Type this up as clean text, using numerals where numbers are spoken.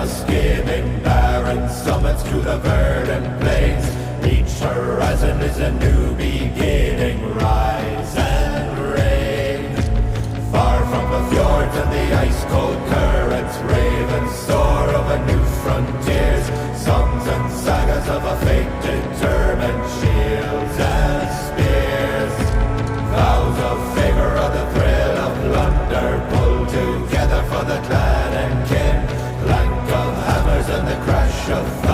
the skimming barren summits to the verdant plains. Each horizon is a new beginning. Rise and reign. Far from the fjords and the ice-cold currents, ravens soar over new frontiers. Songs and sagas of a fate determined, shields and spears. Vows of favor or the thrill of plunder, pull together for the clan and kin. Clank of hammers and the crash of thunder.